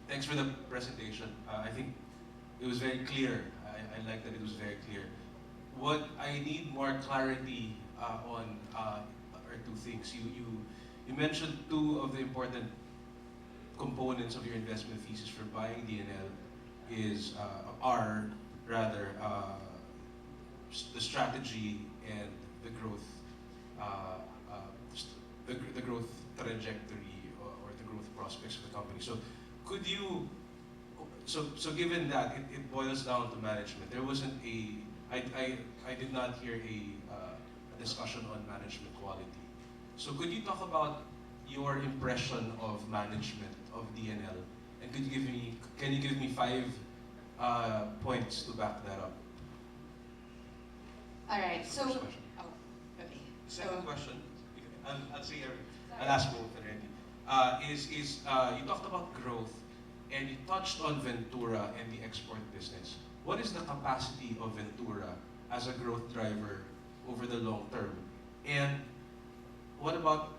Thanks for the presentation. I think it was very clear. I like that it was very clear. What I need more clarity on are two things. You mentioned two of the important components of your investment thesis for buying DNL is are rather the strategy and the growth uh, uh, the growth trajectory or the growth prospects of the company. So could you so given that it boils down to management, there wasn't I did not hear a discussion on management quality. So could you talk about your impression of management of DNL, and can you give me 5 points to back that up? All right. That's the So, first question. oh, okay. The So, second question, I'll say I'll ask both already. Is you talked about growth and you touched on Ventura and the export business. What is the capacity of Ventura as a growth driver over the long term? And what about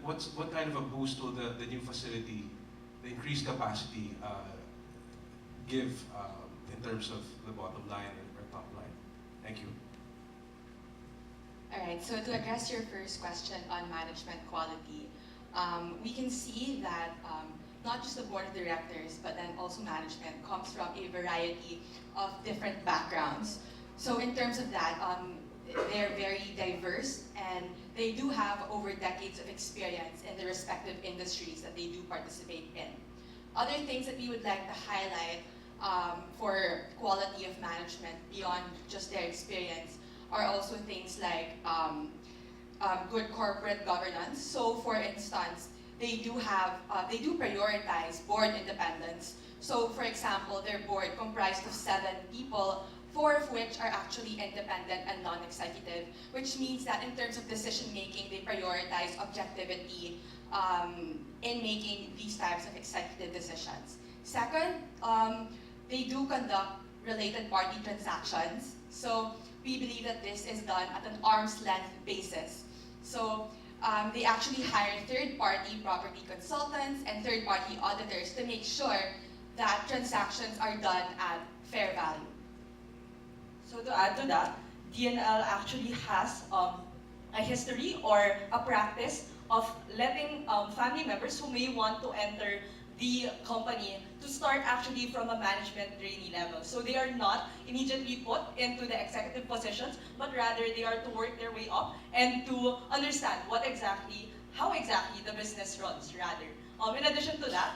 what kind of a boost will the new facility, the increased capacity, give in terms of the bottom line or top line? Thank you. all right. So to address your first question on management quality, we can see that not just the board of directors, but then also management comes from a variety of different backgrounds. So in terms of that, they're very diverse and they do have over decades of experience in the respective industries that they do participate in. Other things that we would like to highlight for quality of management beyond just their experience are also things like good corporate governance. So for instance, they do prioritize board independence. So for example, their board comprised of 7 people, 4 of which are actually independent and non-executive, which means that in terms of decision making, they prioritize objectivity in making these types of executive decisions. Second, they do conduct related party transactions. So we believe that this is done at an arm's length basis. So they actually hire third-party property consultants and third-party auditors to make sure that transactions are done at fair value. So to add to that, DNL actually has a history or a practice of letting family members who may want to enter the company to start actually from a management trainee level. So they are not immediately put into the executive positions, but rather they are to work their way up and to understand how exactly the business runs rather. In addition to that,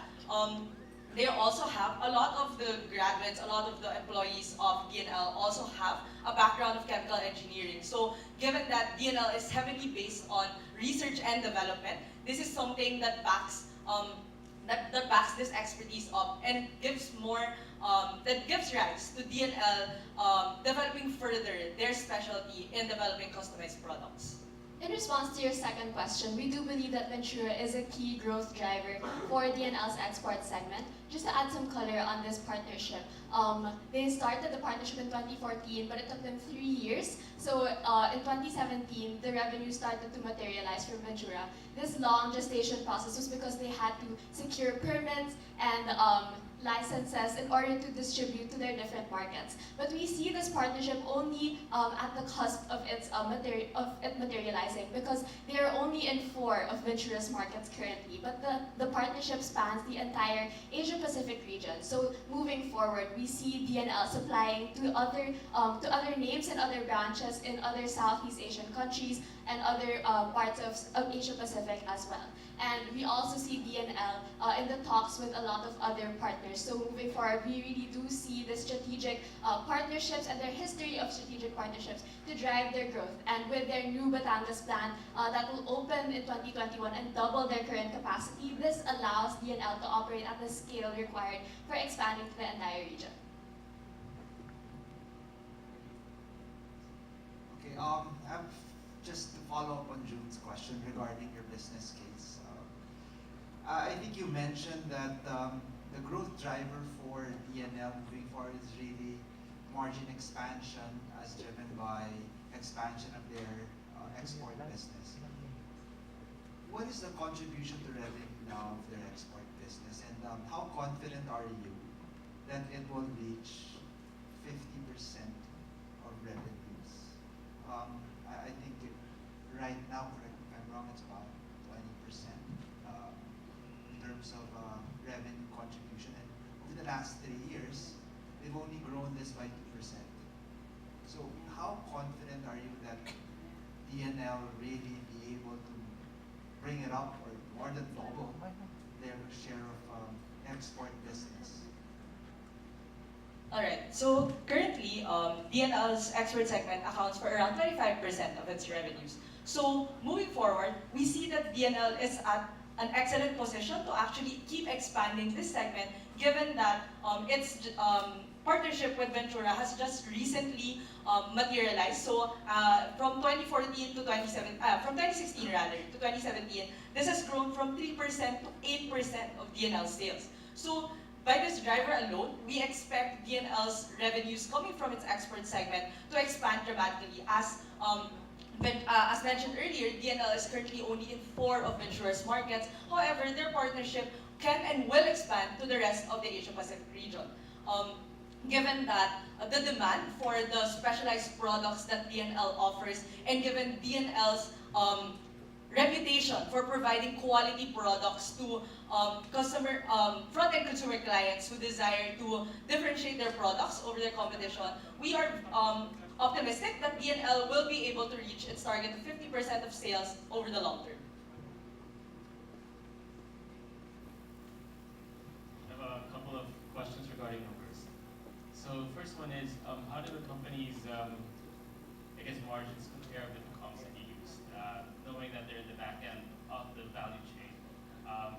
they also have a lot of the graduates, a lot of the employees of DNL also have a background of chemical engineering. So given that DNL is heavily based on research and development, this is something that backs that backs this expertise up and gives rise to DNL developing further their specialty in developing customized products. In response to your second question, we do believe that Ventura is a key growth driver for DNL's export segment. Just to add some color on this partnership, they started the partnership in 2014, but it took them 3 years. So in 2017, the revenue started to materialize for Ventura. This long gestation process was because they had to secure permits and licenses in order to distribute to their different markets. But we see this partnership only at the cusp of it materializing because they are only in 4 of Ventura's markets currently. But the partnership spans the entire Asia-Pacific region. So moving forward, we see DNL supplying to other names and other branches in other Southeast Asian countries and other parts of Asia-Pacific as well. And we also see DNL in the talks with a lot of other partners. So moving forward, we really do see the strategic partnerships and their history of strategic partnerships to drive their growth. And with their new Batangas plan that will open in 2021 and double their current capacity, this allows DNL to operate at the scale required for expanding to the entire region. Okay, just to follow up on June's question regarding your business case. I think you mentioned that the growth driver for DNL moving forward is really margin expansion as driven by expansion of their export business. What is the contribution to revenue now of their export business? And how confident are you that it will reach 50% of revenues? I think right now, correct me if I'm wrong, it's about 20% in terms of revenue contribution. And over the last 3 years, they've only grown this by 2%. So how confident are you that DNL really be able to bring it up or more than double their share of export business? Alright, so currently, DNL's export segment accounts for around 25% of its revenues. So moving forward, we see that DNL is at an excellent position to actually keep expanding this segment, given that its partnership with Ventura has just recently materialized. So from 2014 to 27, from 2016 rather to 2017, this has grown from 3% to 8% of DNL sales. So by this driver alone, we expect DNL's revenues coming from its export segment to expand dramatically. As mentioned earlier, DNL is currently only in 4 of Ventura's markets. However, their partnership can and will expand to the rest of the Asia-Pacific region. Given that the demand for the specialized products that DNL offers, and given DNL's reputation for providing quality products to front-end consumer clients who desire to differentiate their products over their competition, we are optimistic that DNL will be able to reach its target of 50% of sales over the long term. I have a couple of questions regarding numbers. So first one is, how do the company's, margins compare with the comps that you use? Knowing that they're in the back end of the value chain,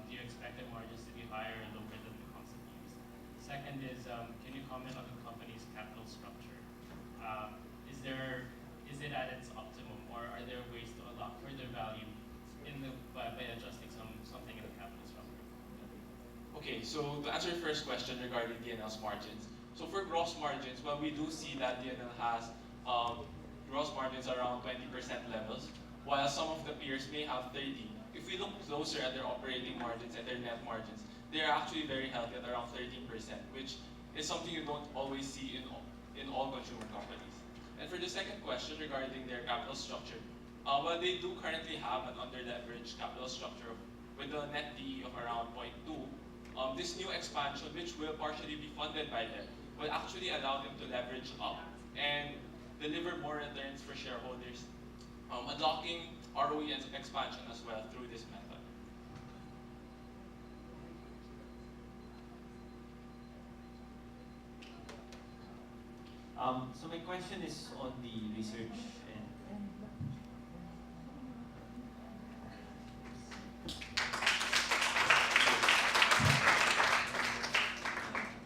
do you expect their margins to be higher or lower than the comps that you use? Second is, can you comment on the company's capital structure? Is it at its optimum, or are there ways to unlock further value by adjusting something in the capital structure? Okay, so to answer your first question regarding DNL's margins. So for gross margins, well, we do see that DNL has gross margins around 20% levels, while some of the peers may have 30. If we look closer at their operating margins and their net margins, they are actually very healthy at around 13%, which is something you don't always see in all consumer companies. And for the second question regarding their capital structure, well, they do currently have an under-leveraged capital structure with a net DE of around 0.2. This new expansion, which will partially be funded by them, will actually allow them to leverage up and deliver more returns for shareholders, unlocking ROE and expansion as well through this method. So my question is on the research